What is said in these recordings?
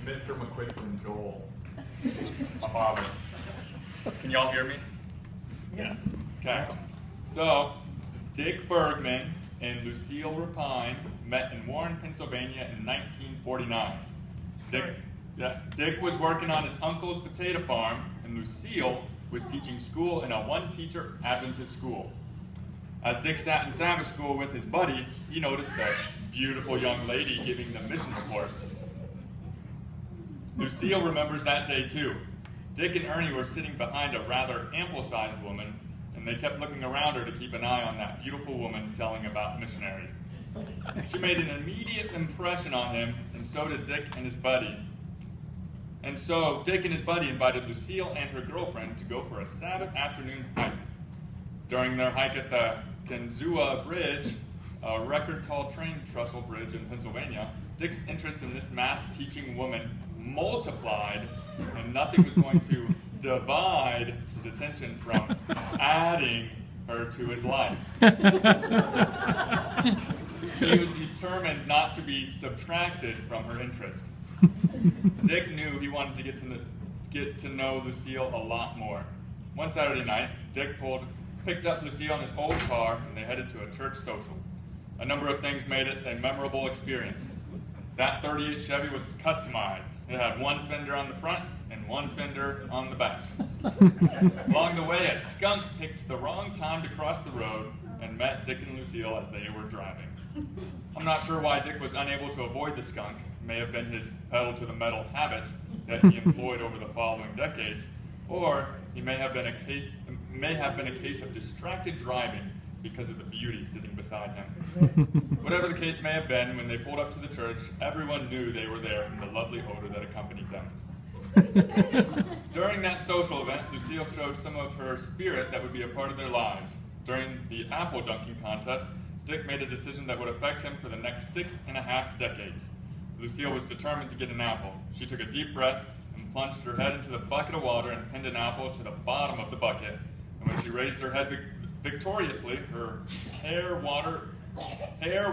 Mr. McQuiston and Joel. A father. Can y'all hear me? Yes. Okay. So, Dick Bergman and Lucille Rapine met in Warren, Pennsylvania in 1949. Dick was working on his uncle's potato farm, and Lucille was teaching school in a one-teacher Adventist school. As Dick sat in Sabbath school with his buddy, he noticed a beautiful young lady giving the mission report. Lucille remembers that day too. Dick and Ernie were sitting behind a rather ample-sized woman, and they kept looking around her to keep an eye on that beautiful woman telling about missionaries. She made an immediate impression on him, and so did Dick and his buddy. And so Dick and his buddy invited Lucille and her girlfriend to go for a Sabbath afternoon hike. During their hike at the Kenzua Bridge, a record-tall train trestle bridge in Pennsylvania, Dick's interest in this math-teaching woman multiplied, and nothing was going to divide his attention from adding her to his life. He was determined not to be subtracted from her interest. Dick knew he wanted to get to know Lucille a lot more. One Saturday night, Dick picked up Lucille in his old car, and they headed to a church social. A number of things made it a memorable experience. That 38 Chevy was customized. It had one fender on the front and one fender on the back. Along the way, a skunk picked the wrong time to cross the road and met Dick and Lucille as they were driving. I'm not sure why Dick was unable to avoid the skunk. It may have been his pedal-to-the-metal habit that he employed over the following decades, or he may have been a case of distracted driving because of the beauty sitting beside him. Whatever the case may have been, when they pulled up to the church, everyone knew they were there from the lovely odor that accompanied them. During that social event, Lucille showed some of her spirit that would be a part of their lives. During the apple dunking contest, Dick made a decision that would affect him for the next 6.5 decades. Lucille was determined to get an apple. She took a deep breath and plunged her head into the bucket of water and pinned an apple to the bottom of the bucket. And when she raised her head victoriously, her hair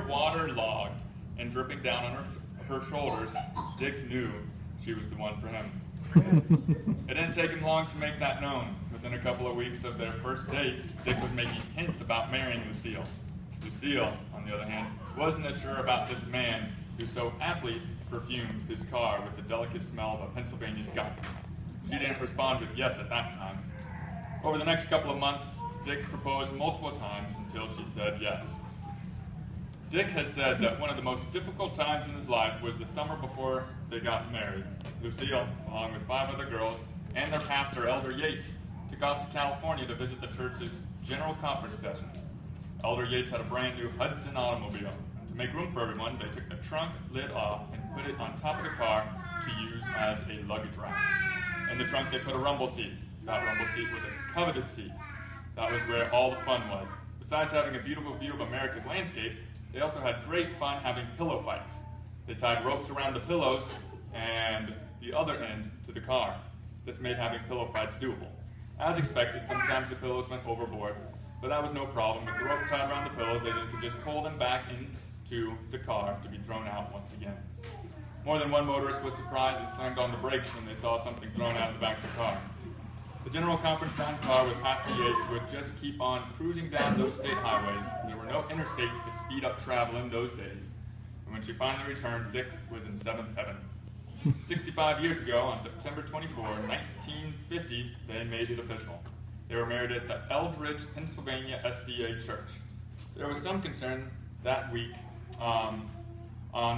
waterlogged and dripping down on her shoulders, Dick knew she was the one for him. It didn't take him long to make that known. Within a couple of weeks of their first date, Dick was making hints about marrying Lucille. Lucille, on the other hand, wasn't as sure about this man who so aptly perfumed his car with the delicate smell of a Pennsylvania skunk. She didn't respond with yes at that time. Over the next couple of months, Dick proposed multiple times until she said yes. Dick has said that one of the most difficult times in his life was the summer before they got married. Lucille, along with 5 other girls, and their pastor, Elder Yates, took off to California to visit the church's general conference session. Elder Yates had a brand new Hudson automobile. To make room for everyone, they took the trunk lid off and put it on top of the car to use as a luggage rack. In the trunk, they put a rumble seat. That rumble seat was a coveted seat. That was where all the fun was. Besides having a beautiful view of America's landscape, they also had great fun having pillow fights. They tied ropes around the pillows and the other end to the car. This made having pillow fights doable. As expected, sometimes the pillows went overboard, but that was no problem. With the rope tied around the pillows, they could just pull them back into the car to be thrown out once again. More than one motorist was surprised and slammed on the brakes when they saw something thrown out of the back of the car. The general conference-bound car with Pastor Yates would just keep on cruising down those state highways. There were no interstates to speed up travel in those days. And when she finally returned, Dick was in 7th heaven. 65 years ago, on September 24, 1950, they made it official. They were married at the Eldridge, Pennsylvania SDA Church. There was some concern that week on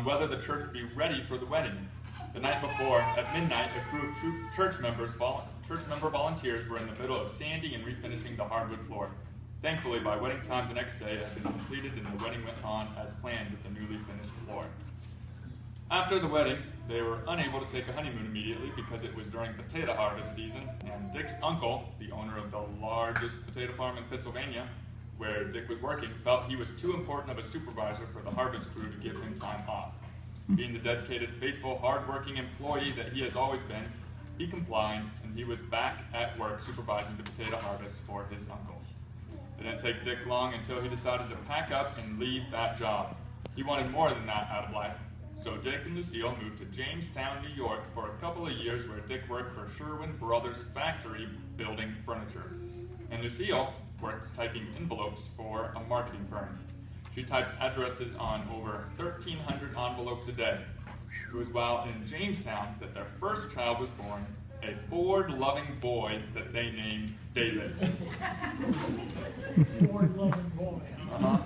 whether the church would be ready for the wedding. The night before, at midnight, a crew of church member volunteers were in the middle of sanding and refinishing the hardwood floor. Thankfully, by wedding time the next day, it had been completed and the wedding went on as planned with the newly finished floor. After the wedding, they were unable to take a honeymoon immediately because it was during potato harvest season, and Dick's uncle, the owner of the largest potato farm in Pennsylvania, where Dick was working, felt he was too important of a supervisor for the harvest crew to give him time off. Being the dedicated, faithful, hard-working employee that he has always been, he complied, and he was back at work supervising the potato harvest for his uncle. It didn't take Dick long until he decided to pack up and leave that job. He wanted more than that out of life. So Dick and Lucille moved to Jamestown, New York for a couple of years where Dick worked for Sherwin Brothers Factory building furniture. And Lucille worked typing envelopes for a marketing firm. She typed addresses on over 1,300 envelopes a day. It was while in Jamestown that their first child was born, a Ford-loving boy that they named David. Ford-loving boy. Uh-huh.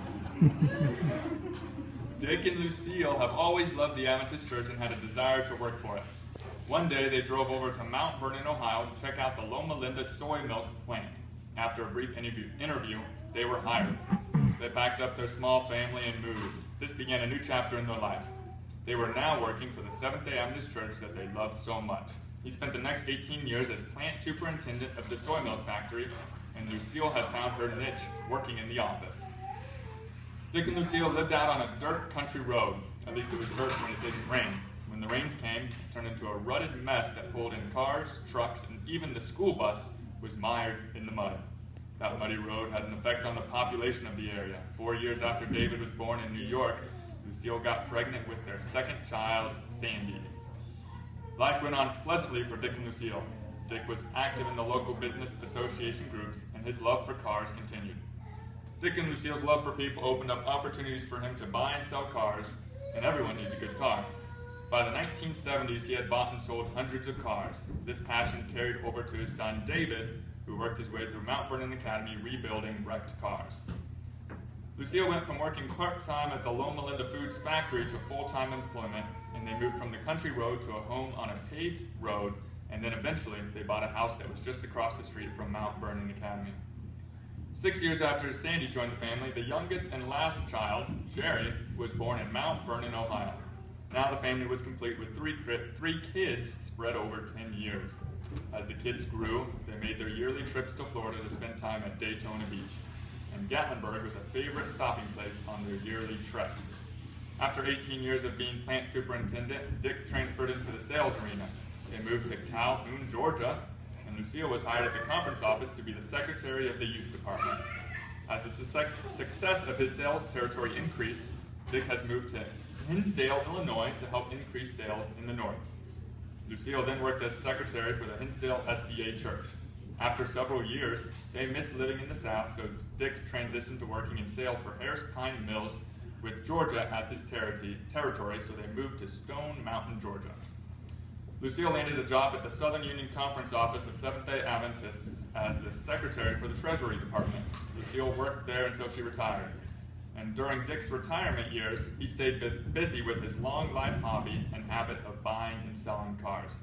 Dick and Lucille have always loved the Adventist Church and had a desire to work for it. One day, they drove over to Mount Vernon, Ohio to check out the Loma Linda soy milk plant. After a brief interview, they were hired. They packed up their small family and moved. This began a new chapter in their life. They were now working for the Seventh-day Adventist Church that they loved so much. He spent the next 18 years as plant superintendent of the soy milk factory, and Lucille had found her niche working in the office. Dick and Lucille lived out on a dirt country road. At least it was dirt when it didn't rain. When the rains came, it turned into a rutted mess that pulled in cars, trucks, and even the school bus was mired in the mud. That muddy road had an effect on the population of the area. 4 years after David was born in New York, Lucille got pregnant with their second child, Sandy. Life went on pleasantly for Dick and Lucille. Dick was active in the local business association groups, and his love for cars continued. Dick and Lucille's love for people opened up opportunities for him to buy and sell cars, and everyone needs a good car. By the 1970s, he had bought and sold hundreds of cars. This passion carried over to his son, David, who worked his way through Mount Vernon Academy rebuilding wrecked cars. Lucille went from working part-time at the Loma Linda Foods factory to full-time employment, and they moved from the country road to a home on a paved road, and then eventually they bought a house that was just across the street from Mount Vernon Academy. 6 years after Sandy joined the family, the youngest and last child, Sherry, was born in Mount Vernon, Ohio. Now the family was complete with three kids spread over 10 years. As the kids grew, they made their yearly trips to Florida to spend time at Daytona Beach, and Gatlinburg was a favorite stopping place on their yearly trek. After 18 years of being plant superintendent, Dick transferred into the sales arena. They moved to Calhoun, Georgia, and Lucille was hired at the conference office to be the secretary of the youth department. As the success of his sales territory increased, Dick has moved to Hinsdale, Illinois to help increase sales in the north. Lucille then worked as secretary for the Hinsdale SDA Church. After several years, they missed living in the South, so Dick transitioned to working in sales for Harris Pine Mills with Georgia as his territory, so they moved to Stone Mountain, Georgia. Lucille landed a job at the Southern Union Conference office of Seventh-day Adventists as the secretary for the Treasury Department. Lucille worked there until she retired. And during Dick's retirement years, he stayed busy with his long life hobby and habit of buying and selling cars.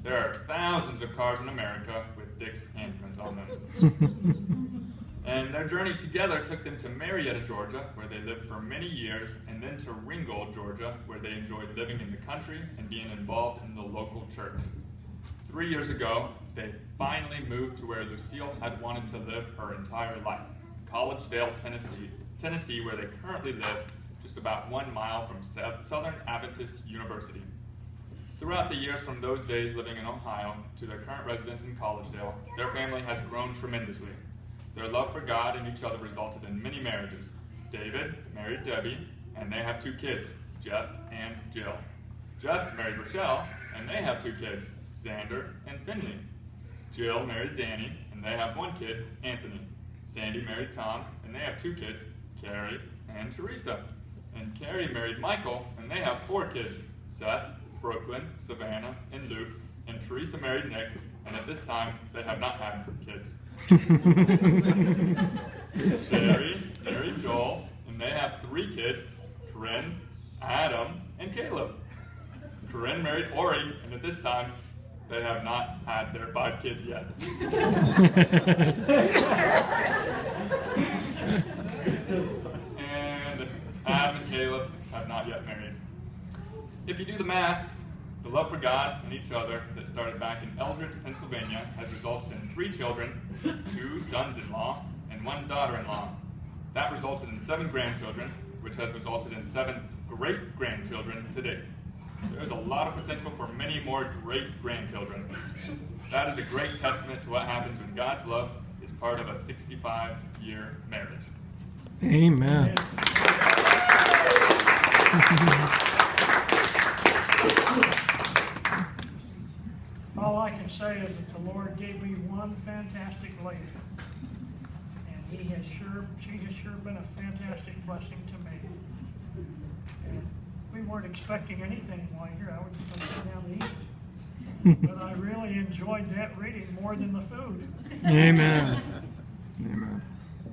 There are thousands of cars in America with Dick's handprint on them. And their journey together took them to Marietta, Georgia, where they lived for many years, and then to Ringgold, Georgia, where they enjoyed living in the country and being involved in the local church. 3 years ago, they finally moved to where Lucille had wanted to live her entire life, Collegedale, Tennessee, where they currently live just about 1 mile from Southern Adventist University. Throughout the years from those days living in Ohio to their current residence in Collegedale, their family has grown tremendously. Their love for God and each other resulted in many marriages. David married Debbie, and they have 2 kids, Jeff and Jill. Jeff married Rochelle, and they have 2 kids, Xander and Finley. Jill married Danny, and they have 1 kid, Anthony. Sandy married Tom, and they have 2 kids, Carrie and Teresa. And Carrie married Michael, and they have 4 kids, Seth, Brooklyn, Savannah, and Luke. And Teresa married Nick, and at this time, they have not had kids. Sherry married Joel, and they have 3 kids, Corinne, Adam, and Caleb. Corinne married Ori, and at this time, they have not had their 5 kids yet. And Adam and Caleb have not yet married. If you do the math, the love for God and each other that started back in Eldridge, Pennsylvania has resulted in 3 children, 2 sons-in-law, and 1 daughter-in-law. That resulted in 7 grandchildren, which has resulted in 7 great-grandchildren to date. There's a lot of potential for many more great-grandchildren. That is a great testament to what happens when God's love is part of a 65-year marriage. Amen. I can say is that the Lord gave me one fantastic lady. And she has sure been a fantastic blessing to me. And we weren't expecting anything while here. I was just going to sit down and eat. But I really enjoyed that reading more than the food. Amen. Amen.